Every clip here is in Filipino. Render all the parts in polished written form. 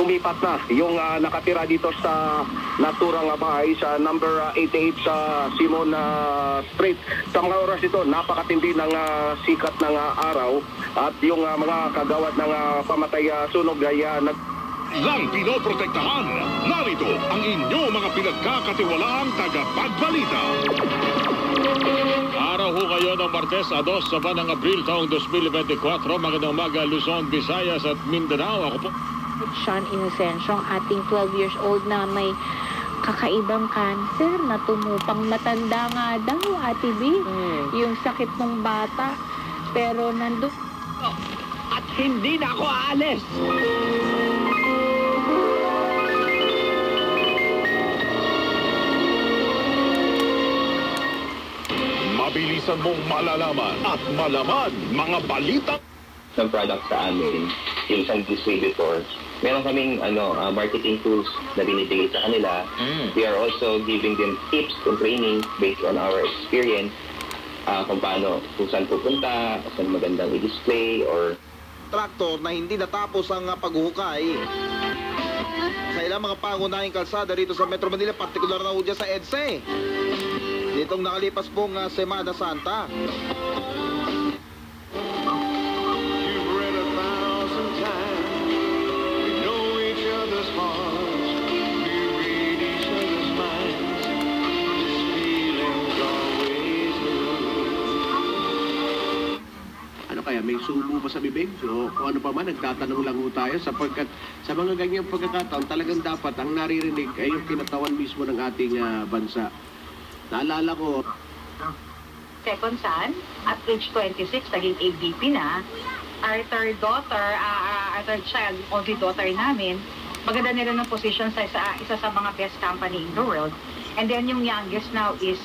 lumipat na yung nakatira dito sa naturang bahay sa number 88 sa Simon Street. Sa mga oras ito, napakatindi ng sikat ng araw at yung mga kagawad ng pamatay sunog ay lang pinoprotektahan. Narito ang inyong mga pinagkakatiwalaang tagapagbalita. Araw ho kayo ng Martes, 2 sa buwan ng Abril taong 2024. Magandang umaga, Luzon, Visayas at Mindanao. Ako po Sean Inocencio, ating 12 years old na may kakaibang cancer na tumupang matanda nga daw, Ate B. Yung sakit ng bata. Pero nandun. At hindi na ako aalis. Mabilisan mong malalaman at malaman mga balita ng product sa amin, yung isang distributor. Meron kaming marketing tools na binibigay sa kanila. We are also giving them tips and training based on our experience kung paano, kung saan pupunta, kung saan magandang i-display or traktor na hindi natapos ang paghuhukay sa ilang mga pangunahing kalsada rito sa Metro Manila, partikular na udya sa EDSA. Ditong nakalipas pong Semana Santa. Kaya may subo pa sa bibig. So, kung ano pa man, nagtatanong lang ho tayo sapagkat sa mga ganyang pagkakataon, talagang dapat ang naririnig ay yung kinatawan mismo ng ating bansa. Naalala ko, second son, at age 26, naging ABP na. Our third child, only daughter namin, maganda nila ng position sa isa sa mga best company in the world. And then yung youngest now is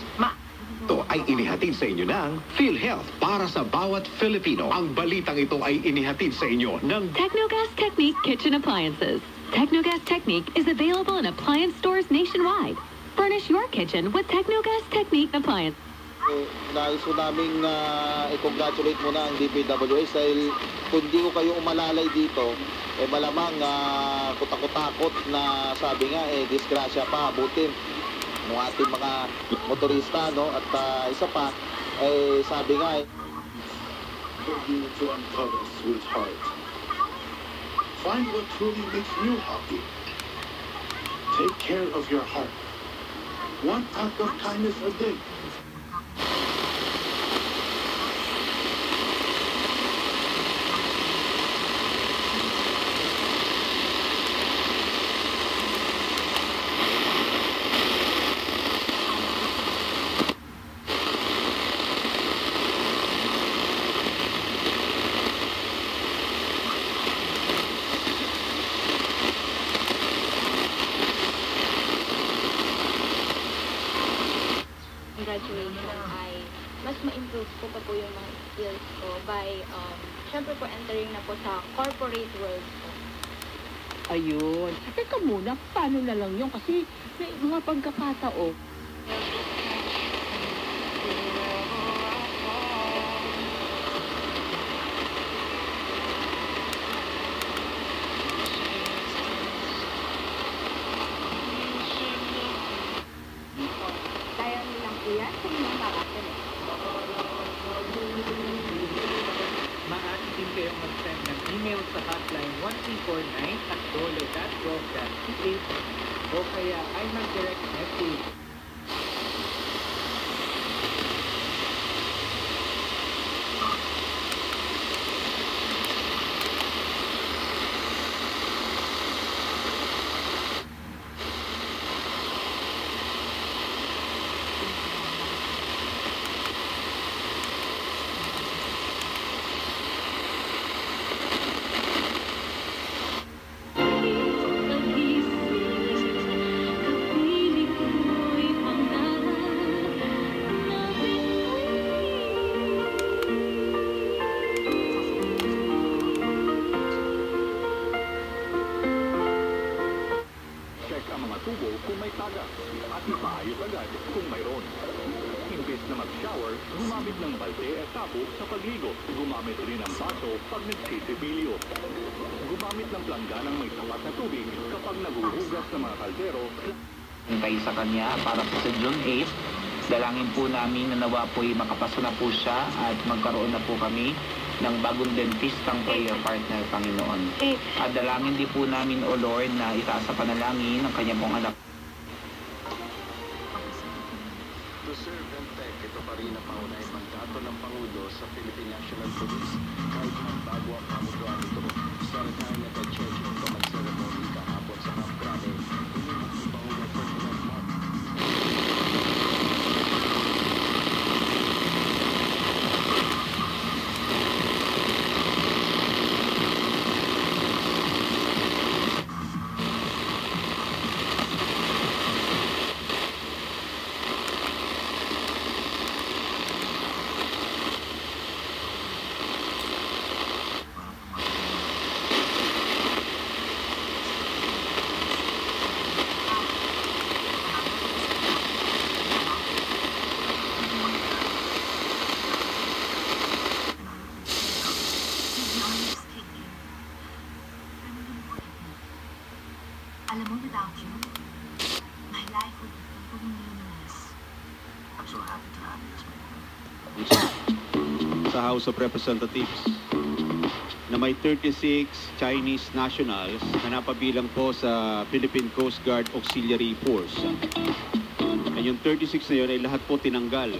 ito ay inihatid sa inyo ng PhilHealth para sa bawat Filipino. Ang balitang ito ay inihatid sa inyo ng Technogas Technique Kitchen Appliances. Technogas Technique is available in appliance stores nationwide. Furnish your kitchen with Technogas Technique Appliance. Nais ko naming i-congratulate muna ang DPWH dahil kung di ko kayo umalalay dito, malamang kutakot-takot na sabi nga, disgrasya pa, abutin ng ating mga motorista, no? At isa pa, sabi nga, for you to uncover, sweetheart. Find what truly makes you happy. Take care of your heart. One act of kindness a day. Graduation ay mas ma-improve ko pa po yung mga skills ko by syempre po entering na po sa corporate world po. Ayun. Teka muna, paano na lang yun? Kasi may mga pagkakataon. Yan, kung yung makakita. Maaari din kayong mag-send ng email sa hotline 1349@dole.gov.ph o kaya ay mag-direct message. tubo kung may tagas at ipaayos agad kung mayroon. Imbes na mag-shower, gumamit ng balde at tabo sa pagligo. Gumamit rin ng baso pag nagsisipilyo. Gumamit ng planggana ng may sapat na tubig kapag naguhugas ng mga kaldero. Hintay sa kanya para po sa June 8. Dalangin po namin na nawa po'y makapasa na po siya at magkaroon na po kami ng bagong dentistang prayer partner, Panginoon. At dalangin din po namin, O Lord, na itaas sa panalangin ng kanya pong anak. To serve and tech, ito pa rin ang paunahing mandato ng Pangulo sa Philippine National Police kahit magbago ang pamutuan nito. Sa retirement at church of command ceremony kahapon sa Camp Grande, inimak si Pangulo Ferdinand Marcos. Alam mo, without you, my life would be totally meaningless. I'm so happy to have you as my sa House of Representatives na may 36 Chinese nationals na napabilang po sa Philippine Coast Guard Auxiliary Force. At yung 36 na yun ay lahat po tinanggal